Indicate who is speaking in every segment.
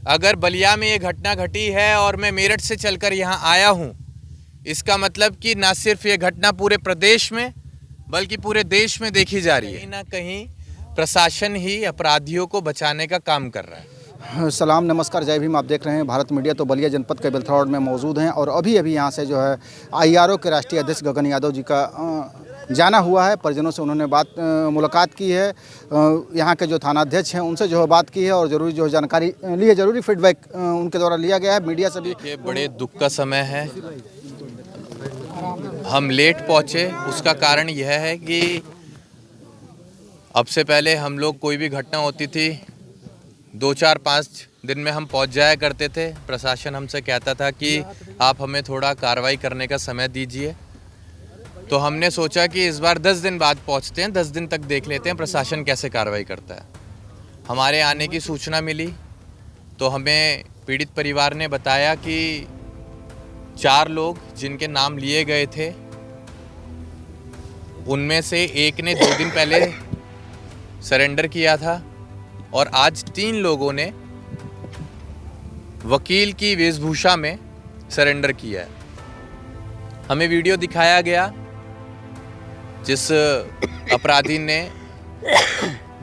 Speaker 1: अगर बलिया में ये घटना घटी है और मैं मेरठ से चलकर यहाँ आया हूँ, इसका मतलब कि न सिर्फ ये घटना पूरे प्रदेश में बल्कि पूरे देश में देखी जा रही है। कहीं ना कहीं प्रशासन ही अपराधियों को बचाने का काम कर रहा है।
Speaker 2: सलाम, नमस्कार, जय भीम। आप देख रहे हैं भारत मीडिया। तो बलिया जनपद के बेलथरा रोड में मौजूद हैं और अभी यहाँ से जो है IRO के राष्ट्रीय अध्यक्ष गगन यादव जी का जाना हुआ है। परिजनों से उन्होंने मुलाकात की है, यहाँ के जो थानाध्यक्ष हैं उनसे जो है बात की है और ज़रूरी जो जानकारी ली है, ज़रूरी फीडबैक उनके द्वारा लिया गया है। मीडिया से भी
Speaker 1: ये बड़े दुख का समय है, हम लेट पहुँचे। उसका कारण यह है कि अब से पहले हम लोग कोई भी घटना होती थी 2-4-5 दिन में हम पहुंच जाया करते थे। प्रशासन हमसे कहता था कि आप हमें थोड़ा कार्रवाई करने का समय दीजिए, तो हमने सोचा कि इस बार 10 दिन बाद पहुंचते हैं, 10 दिन तक देख लेते हैं प्रशासन कैसे कार्रवाई करता है। हमारे आने की सूचना मिली तो हमें पीड़ित परिवार ने बताया कि 4 लोग जिनके नाम लिए गए थे उनमें से एक ने 2 दिन पहले सरेंडर किया था और आज 3 लोगों ने वकील की वेशभूषा में सरेंडर किया है। हमें वीडियो दिखाया गया जिस अपराधी ने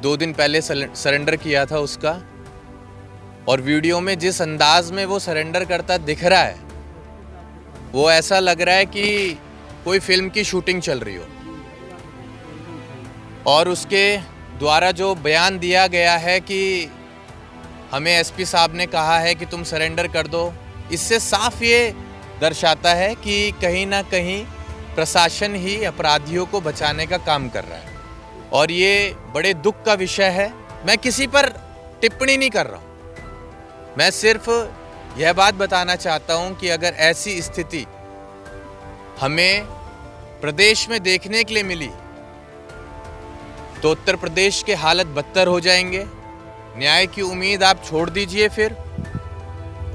Speaker 1: 2 दिन पहले सरेंडर किया था उसका, और वीडियो में जिस अंदाज में वो सरेंडर करता दिख रहा है वो ऐसा लग रहा है कि कोई फिल्म की शूटिंग चल रही हो। और उसके द्वारा जो बयान दिया गया है कि हमें SP साहब ने कहा है कि तुम सरेंडर कर दो, इससे साफ ये दर्शाता है कि कहीं ना कहीं प्रशासन ही अपराधियों को बचाने का काम कर रहा है और ये बड़े दुख का विषय है। मैं किसी पर टिप्पणी नहीं कर रहा हूँ, मैं सिर्फ यह बात बताना चाहता हूँ कि अगर ऐसी स्थिति हमें प्रदेश में देखने के लिए मिली तो उत्तर प्रदेश के हालत बदतर हो जाएंगे। न्याय की उम्मीद आप छोड़ दीजिए। फिर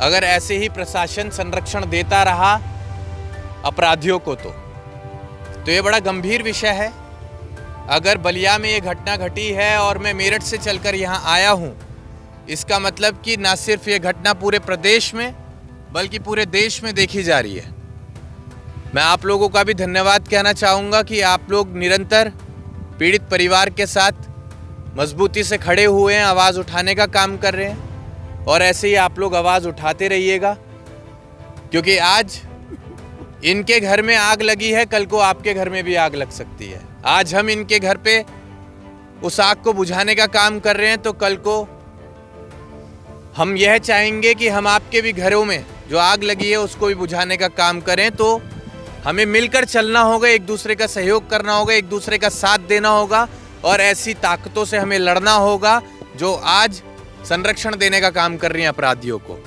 Speaker 1: अगर ऐसे ही प्रशासन संरक्षण देता रहा अपराधियों को तो ये बड़ा गंभीर विषय है। अगर बलिया में ये घटना घटी है और मैं मेरठ से चलकर यहाँ आया हूँ, इसका मतलब कि न सिर्फ ये घटना पूरे प्रदेश में बल्कि पूरे देश में देखी जा रही है। मैं आप लोगों का भी धन्यवाद कहना चाहूँगा कि आप लोग निरंतर पीड़ित परिवार के साथ मजबूती से खड़े हुए हैं, आवाज़ उठाने का काम कर रहे हैं और ऐसे ही आप लोग आवाज़ उठाते रहिएगा, क्योंकि आज इनके घर में आग लगी है, कल को आपके घर में भी आग लग सकती है। आज हम इनके घर पे उस आग को बुझाने का काम कर रहे हैं तो कल को हम यह चाहेंगे कि हम आपके भी घरों में जो आग लगी है उसको भी बुझाने का काम करें। तो हमें मिलकर चलना होगा, एक दूसरे का सहयोग करना होगा, एक दूसरे का साथ देना होगा और ऐसी ताकतों से हमें लड़ना होगा जो आज संरक्षण देने का काम कर रही हैं अपराधियों को।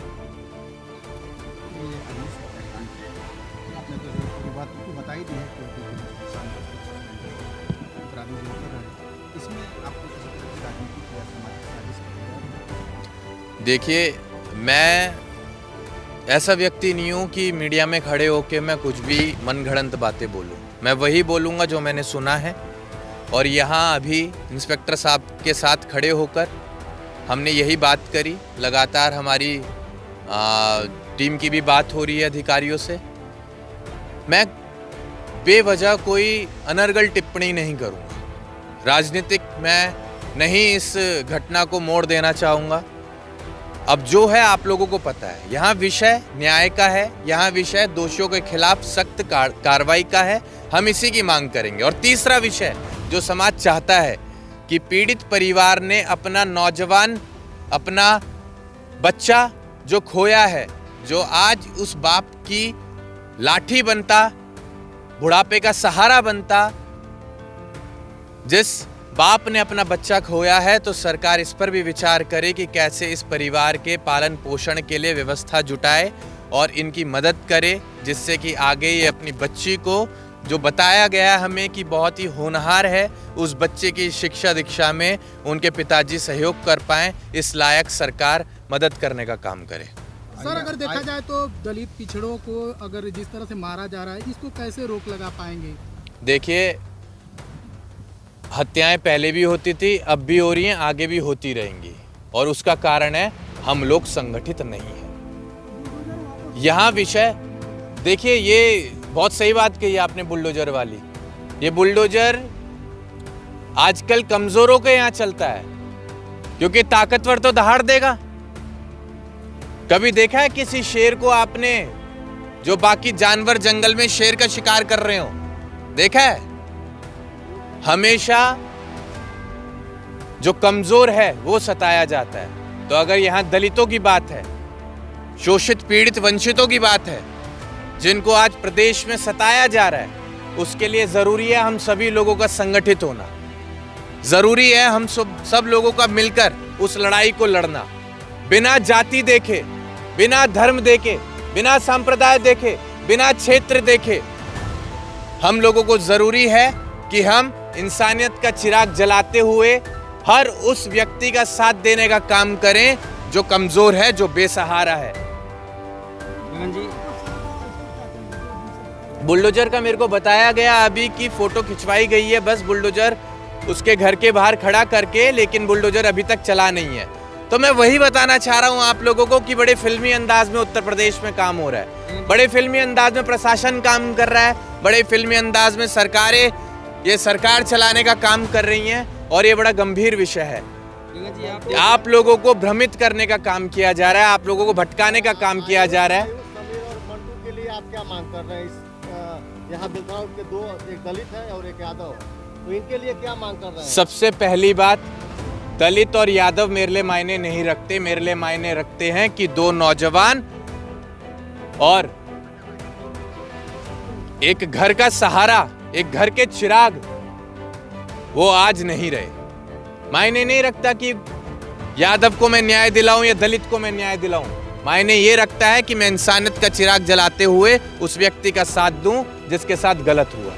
Speaker 1: देखिए, मैं ऐसा व्यक्ति नहीं हूँ कि मीडिया में खड़े होकर मैं कुछ भी मनगढ़ंत बातें बोलूँ। मैं वही बोलूँगा जो मैंने सुना है। और यहाँ अभी इंस्पेक्टर साहब के साथ खड़े होकर हमने यही बात करी। लगातार हमारी टीम की भी बात हो रही है अधिकारियों से। मैं बेवजह कोई अनर्गल टिप्पणी नहीं करूँगा, राजनीतिक मैं नहीं इस घटना को मोड़ देना चाहूँगा। अब जो है आप लोगों को पता है, यहाँ विषय न्याय का है, यहाँ विषय दोषियों के खिलाफ सख्त कार्रवाई का है। हम इसी की मांग करेंगे। और तीसरा विषय जो समाज चाहता है कि पीड़ित परिवार ने अपना नौजवान, अपना बच्चा जो खोया है, जो आज उस बाप की लाठी बनता, बुढ़ापे का सहारा बनता, जिस बाप ने अपना बच्चा खोया है, तो सरकार इस पर भी विचार करे कि कैसे इस परिवार के पालन पोषण के लिए व्यवस्था जुटाए और इनकी मदद करे, जिससे कि आगे ये अपनी बच्ची को, जो बताया गया हमें कि बहुत ही होनहार है, उस बच्चे की शिक्षा दीक्षा में उनके पिताजी सहयोग कर पाएँ। इस लायक सरकार मदद करने का काम करे।
Speaker 3: सर, अगर देखा जाए तो दलित पिछड़ों को अगर जिस तरह से मारा जा रहा है, इसको कैसे रोक लगा पाएंगे?
Speaker 1: देखिए, हत्याएं पहले भी होती थी, अब भी हो रही हैं, आगे भी होती रहेंगी। और उसका कारण है हम लोग संगठित नहीं हैं। यहाँ विषय देखिए, ये बहुत सही बात कही आपने बुलडोजर वाली। ये बुलडोजर आजकल कमजोरों के यहाँ चलता है, क्योंकि ताकतवर तो दहाड़ देगा। कभी देखा है किसी शेर को आपने, जो बाकी जानवर जंगल में शेर का शिकार कर रहे हो, देखा है? हमेशा जो कमजोर है वो सताया जाता है। तो अगर यहां दलितों की बात है, शोषित पीड़ित वंचितों की बात है, जिनको आज प्रदेश में सताया जा रहा है, उसके लिए जरूरी है हम सभी लोगों का संगठित होना। जरूरी है हम सब लोगों का मिलकर उस लड़ाई को लड़ना, बिना जाति देखे, बिना धर्म देखे, बिना संप्रदाय देखे, बिना क्षेत्र देखे। हम लोगों को जरूरी है कि हम इंसानियत का चिराग जलाते हुए हर उस व्यक्ति का साथ देने का काम करें जो कमजोर है, जो बेसहारा है। बुलडोजर का मेरे को बताया गया अभी कि फोटो खिंचवाई गई है, बस बुलडोजर उसके घर के बाहर खड़ा करके, लेकिन बुलडोजर अभी तक चला नहीं है। तो मैं वही बताना चाह रहा हूं आप लोगों को कि बड़े फिल्मी अंदाज में उत्तर प्रदेश में काम हो रहा है, बड़े फिल्मी अंदाज में प्रशासन काम कर रहा है, बड़े फिल्मी अंदाज में सरकारें ये सरकार चलाने का काम कर रही हैं, और ये बड़ा गंभीर विषय है। आप लोगों को भ्रमित करने का काम किया जा रहा है, आप लोगों को भटकाने का काम किया जा रहा है।
Speaker 4: के लिए आप क्या मांग कर रहे हैं? यहाँ बिलथाड़ के दो, एक दलित है और एक यादव, तो इनके लिए क्या मांग कर रहे हैं?
Speaker 1: सबसे पहली बात, दलित और यादव मेरे लिए मायने नहीं रखते। मेरे लिए मायने रखते हैं कि दो नौजवान और एक घर का सहारा, एक घर के चिराग, वो आज नहीं रहे। मायने नहीं रखता कि यादव को मैं न्याय दिलाऊं या दलित को मैं न्याय दिलाऊं। मायने ये रखता है कि मैं इंसानियत का चिराग जलाते हुए उस व्यक्ति का साथ दूं जिसके साथ गलत हुआ।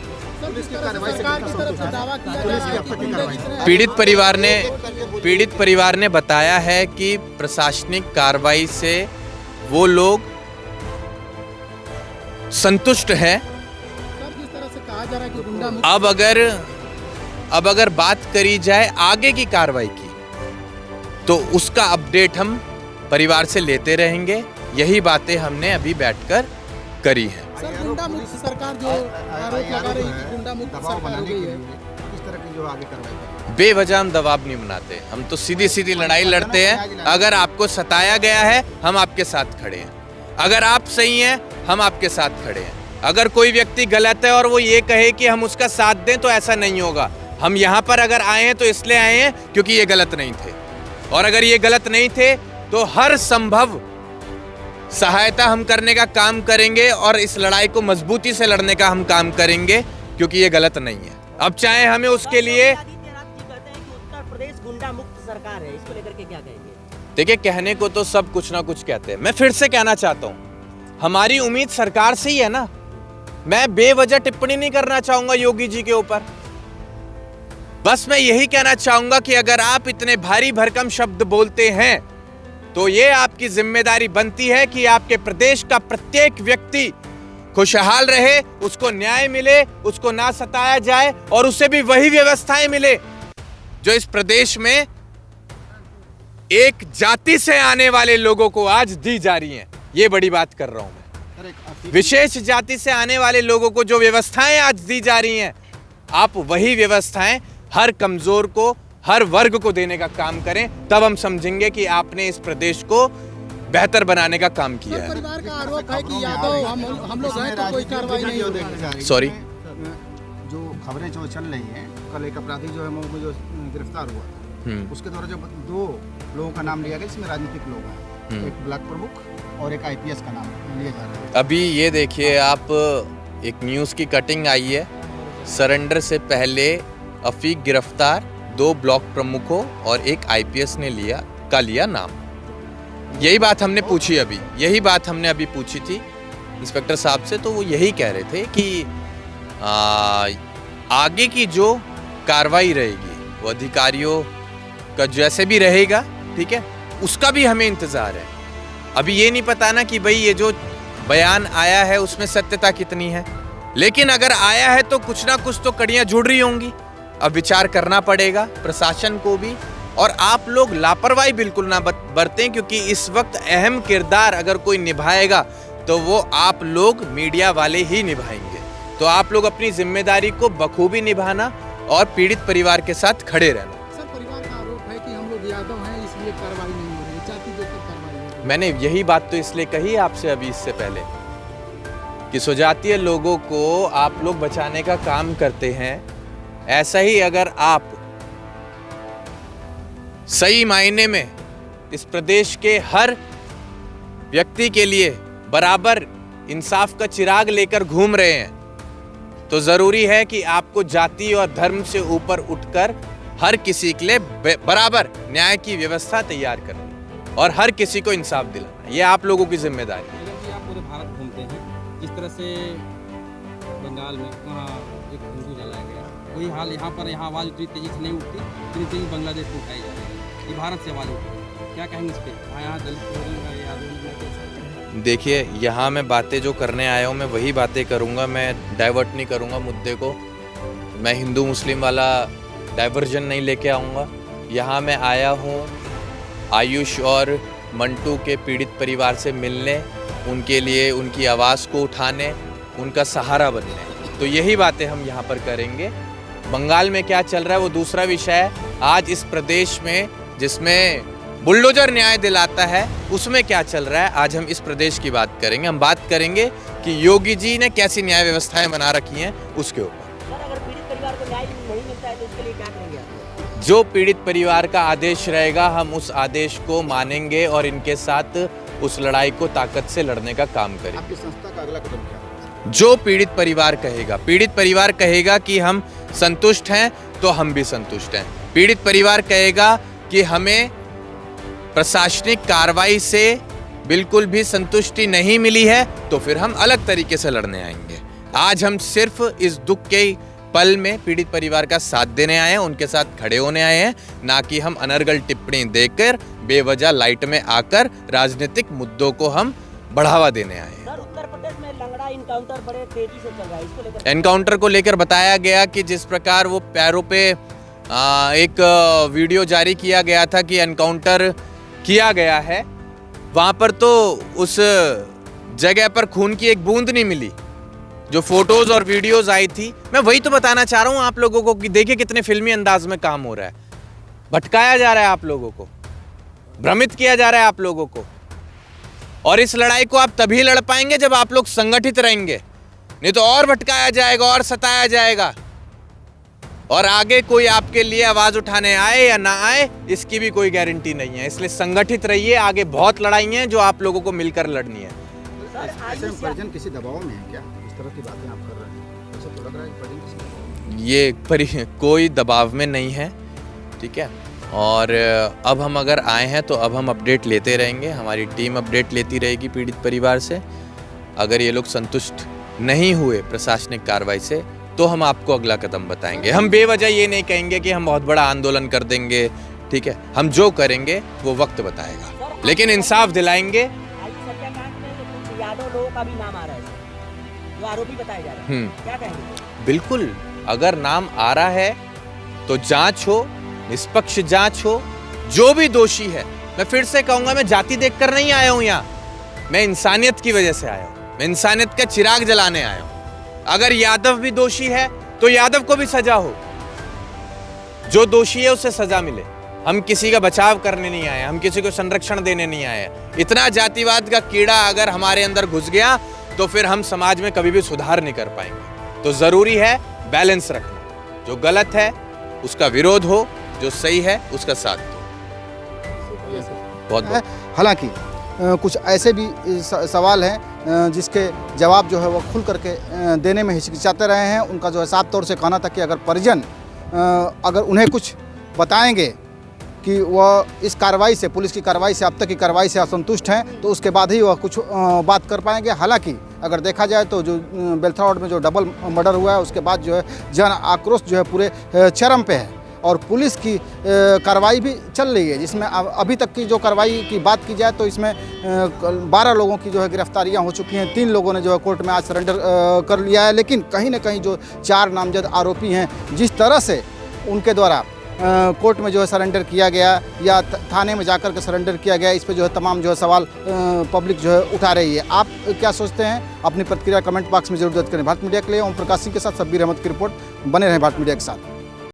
Speaker 1: पीड़ित परिवार ने बताया है कि प्रशासनिक कार्रवाई से वो लोग संतुष्ट हैं। अब अगर बात करी जाए आगे की कार्रवाई की, तो उसका अपडेट हम परिवार से लेते रहेंगे। यही बातें हमने अभी बैठकर करी है।
Speaker 3: सर, गुंडा मुक्त सरकार जो आरोप लगा रही है कि गुंडा मुक्त सरकार हो गई है,
Speaker 2: इस तरह की जो आगे कार्रवाई
Speaker 1: बेवजह हम दबाव नहीं बनाते, हम तो सीधी सीधी लड़ाई लड़ते हैं। अगर आपको सताया गया है, हम आपके साथ खड़े हैं। अगर आप सही हैं, हम आपके साथ खड़े हैं। अगर कोई व्यक्ति गलत है और वो ये कहे कि हम उसका साथ दें, तो ऐसा नहीं होगा। हम यहाँ पर अगर आए हैं तो इसलिए आए हैं क्योंकि ये गलत नहीं थे, और अगर ये गलत नहीं थे तो हर संभव सहायता हम करने का काम करेंगे, और इस लड़ाई को मजबूती से लड़ने का हम काम करेंगे, क्योंकि ये गलत नहीं है। अब चाहे हमें उसके लिए
Speaker 5: उत्तर प्रदेश गुंडा मुक्त सरकार है, इसको लेकर के क्या कहेंगे?
Speaker 1: देखिए, कहने को तो सब कुछ ना कुछ कहते हैं। मैं फिर से कहना चाहता हूँ, हमारी उम्मीद सरकार से ही है ना। मैं बेवजह टिप्पणी नहीं करना चाहूंगा योगी जी के ऊपर। बस मैं यही कहना चाहूंगा कि अगर आप इतने भारी भरकम शब्द बोलते हैं, तो ये आपकी जिम्मेदारी बनती है कि आपके प्रदेश का प्रत्येक व्यक्ति खुशहाल रहे, उसको न्याय मिले, उसको ना सताया जाए, और उसे भी वही व्यवस्थाएं मिले जो इस प्रदेश में एक जाति से आने वाले लोगों को आज दी जा रही हैं। ये बड़ी बात कर रहा हूं मैं। विशेष जाति से आने वाले लोगों को जो व्यवस्थाएं आज दी जा रही हैं, आप वही व्यवस्थाएं हर कमजोर को, हर वर्ग को देने का काम करें, तब हम समझेंगे कि आपने इस प्रदेश को बेहतर बनाने का काम किया है।
Speaker 3: परिवार का आरोप है कि यादव हम लोग हैं तो कोई कार्रवाई नहीं हो रही।
Speaker 1: सॉरी,
Speaker 2: जो खबरें जो चल रही हैं, कल एक अपराधी जो है वो जो गिरफ्तार हुआ, उसके द्वारा जो दो लोगों का नाम लिया गया, जिसमें राजनीतिक लोग हैं, एक ब्लॉक प्रमुख और एक IPS का नाम लिया जा रहा है।
Speaker 1: अभी ये देखिए आप, एक न्यूज़ की कटिंग आई है, सरेंडर से पहले अफीक गिरफ्तार, 2 ब्लॉक प्रमुखों और एक IPS ने लिया नाम। यही बात हमने पूछी अभी, यही बात हमने अभी पूछी थी इंस्पेक्टर साहब से, तो वो यही कह रहे थे कि आगे की जो कार्रवाई रहेगी वो अधिकारियों का जैसे भी रहेगा, ठीक है, उसका भी हमें इंतज़ार है। अभी ये नहीं पता ना कि भाई ये जो बयान आया है उसमें सत्यता कितनी है, लेकिन अगर आया है तो कुछ ना कुछ तो कड़ियाँ जुड़ रही होंगी। अब विचार करना पड़ेगा प्रशासन को भी और आप लोग लापरवाही बिल्कुल ना बरतें, क्योंकि इस वक्त अहम किरदार अगर कोई निभाएगा तो वो आप लोग मीडिया वाले ही निभाएंगे। तो आप लोग अपनी जिम्मेदारी को बखूबी निभाना और पीड़ित परिवार के साथ खड़े रहना।
Speaker 3: सर, परिवार का आरोप है कि हम लोग यादव हैं इसलिए कार्रवाई नहीं हो रही है, जाति देखकर कार्रवाई हो रही है।
Speaker 1: मैंने यही बात तो इसलिए कही आपसे अभी इससे पहले कि स्वजातीय लोगों को आप लोग बचाने का काम करते हैं। ऐसा ही अगर आप सही मायने में इस प्रदेश के हर व्यक्ति के लिए बराबर इंसाफ का चिराग लेकर घूम रहे हैं तो जरूरी है कि आपको जाति और धर्म से ऊपर उठकर हर किसी के लिए बराबर न्याय की व्यवस्था तैयार करनी और हर किसी को इंसाफ दिलाना, ये आप लोगों की जिम्मेदारी है।
Speaker 6: अगर आप पूरे भारत घूमते हैं, जिस तरह से बंगाल में वहाँ एक हिंदू जलाया गया, वही हाल यहाँ पर, यहाँ आवाज़ उतनी तेज़ी से नहीं उठती जितनी तेज़ी बांग्लादेश में उठाई जा रही है। ये भारत से आवाज़ उठी, क्या कहेंगे इस पर? यहाँ दलित,
Speaker 1: देखिए, यहाँ मैं बातें जो करने आया हूँ मैं वही बातें करूँगा, मैं डाइवर्ट नहीं करूँगा मुद्दे को। मैं हिंदू मुस्लिम वाला डाइवर्जन नहीं लेके आऊँगा। यहाँ मैं आया हूँ आयुष और मंटू के पीड़ित परिवार से मिलने, उनके लिए उनकी आवाज़ को उठाने, उनका सहारा बनने। तो यही बातें हम यहाँ पर करेंगे। बंगाल में क्या चल रहा है वो दूसरा विषय है। आज इस प्रदेश में जिसमें बुलडोजर न्याय दिलाता है उसमें क्या चल रहा है, आज हम इस प्रदेश की बात करेंगे। हम बात करेंगे कि योगी जी ने कैसी न्याय व्यवस्थाएं बना रखी हैं उसके ऊपर।
Speaker 5: सर, अगर पीड़ित परिवार को न्याय नहीं मिलता है तो उसके लिए क्या करेंगे आप?
Speaker 1: जो पीड़ित परिवार का आदेश रहेगा हम उस आदेश को मानेंगे और इनके साथ उस लड़ाई को ताकत से लड़ने का काम करेंगे।
Speaker 2: आपकी संस्था का अगला कदम क्या है?
Speaker 1: जो पीड़ित परिवार कहेगा, पीड़ित परिवार कहेगा कि हम संतुष्ट हैं तो हम भी संतुष्ट हैं। पीड़ित परिवार कहेगा कि हमें प्रशासनिक कार्रवाई से बिल्कुल भी संतुष्टि नहीं मिली है तो फिर हम अलग तरीके से लड़ने आएंगे। आज हम सिर्फ इस दुख के पल में पीड़ित परिवार का साथ देने आए हैं, उनके साथ खड़े होने आए हैं, ना कि हम अनर्गल टिप्पणी देकर बेवजह लाइट में आकर राजनीतिक मुद्दों को हम बढ़ावा देने आए हैं।
Speaker 5: सर, उत्तर प्रदेश में लंगड़ा इनकाउंटर बड़े तेजी से चल रहा है, इसको लेकर
Speaker 1: एनकाउंटर को लेकर बताया गया कि जिस प्रकार वो पैरों पे एक वीडियो जारी किया गया था कि एनकाउंटर किया गया है, वहाँ पर तो उस जगह पर खून की एक बूंद नहीं मिली। जो फोटोज और वीडियोस आई थी, मैं वही तो बताना चाह रहा हूँ आप लोगों को कि देखिए कितने फिल्मी अंदाज में काम हो रहा है। भटकाया जा रहा है आप लोगों को, भ्रमित किया जा रहा है आप लोगों को। और इस लड़ाई को आप तभी लड़ पाएंगे जब आप लोग संगठित रहेंगे, नहीं तो और भटकाया जाएगा और सताया जाएगा। और आगे कोई आपके लिए आवाज उठाने आए या ना आए इसकी भी कोई गारंटी नहीं है। इसलिए संगठित रहिए, आगे बहुत लड़ाई है जो आप लोगों को मिलकर लड़नी है।
Speaker 2: ऐसे में परिजन किसी दबाव में है क्या? इस तरह की बातें आप कर रहे हैं, ऐसा तो लग रहा है कि परिजन किसी दबाव में?
Speaker 1: ये कोई दबाव में नहीं है, ठीक है। और अब हम अगर आए हैं तो अब हम अपडेट लेते रहेंगे, हमारी टीम अपडेट लेती रहेगी पीड़ित परिवार से। अगर ये लोग संतुष्ट नहीं हुए प्रशासनिक कार्रवाई से तो हम आपको अगला कदम बताएंगे। हम बेवजह ये नहीं कहेंगे कि हम बहुत बड़ा आंदोलन कर देंगे, ठीक है। हम जो करेंगे वो वक्त बताएगा, लेकिन इंसाफ दिलाएंगे।
Speaker 5: हत्याकांड में तो कुछ यादव लोगों का भी नाम आ रहा है जो आरोपी बताए जा रहे हैं, क्या कहेंगे?
Speaker 1: बिल्कुल, अगर नाम आ रहा है तो जांच हो, निष्पक्ष जांच हो। जो भी दोषी है, मैं फिर से कहूंगा, मैं जाति देखकर नहीं आया हूं यहाँ, मैं इंसानियत की वजह से आया हूं। मैं इंसानियत का चिराग जलाने आया हूं। अगर यादव भी दोषी है तो यादव को भी सजा हो, जो दोषी है उसे सजा मिले। हम किसी का बचाव करने नहीं आए, हम किसी को संरक्षण देने नहीं आए। इतना जातिवाद का कीड़ा अगर हमारे अंदर घुस गया तो फिर हम समाज में कभी भी सुधार नहीं कर पाएंगे। तो जरूरी है बैलेंस रखना, जो गलत है उसका विरोध हो, जो सही है उसका साथ दो। बहुत
Speaker 2: हालांकि कुछ ऐसे भी सवाल हैं जिसके जवाब जो है वो खुल करके देने में हिचकिचाते रहे हैं। उनका जो है साफ तौर से कहना था कि अगर परिजन अगर उन्हें कुछ बताएंगे कि वह इस कार्रवाई से, पुलिस की कार्रवाई से, अब तक की कार्रवाई से असंतुष्ट हैं तो उसके बाद ही वह कुछ बात कर पाएंगे। हालांकि अगर देखा जाए तो जो बेलथरा वार्ड में जो डबल मर्डर हुआ है उसके बाद जो है जन आक्रोश जो है पूरे चरम पे है और पुलिस की कार्रवाई भी चल रही है, जिसमें अभी तक की जो कार्रवाई की बात की जाए तो इसमें 12 लोगों की जो है गिरफ्तारियां हो चुकी हैं। 3 लोगों ने जो है कोर्ट में आज सरेंडर कर लिया है। लेकिन कहीं ना कहीं जो 4 नामजद आरोपी हैं, जिस तरह से उनके द्वारा कोर्ट में जो है सरेंडर किया गया या थाने में जाकर के सरेंडर किया गया, इस पे जो है तमाम जो है सवाल पब्लिक जो है उठा रही है। आप क्या सोचते हैं? अपनी प्रतिक्रिया कमेंट बॉक्स में जरूर दर्ज करें। भारत मीडिया के लिए ओम प्रकाश सिंह के साथ शब्बीर अहमद की रिपोर्ट। बने रहें भारत मीडिया के साथ।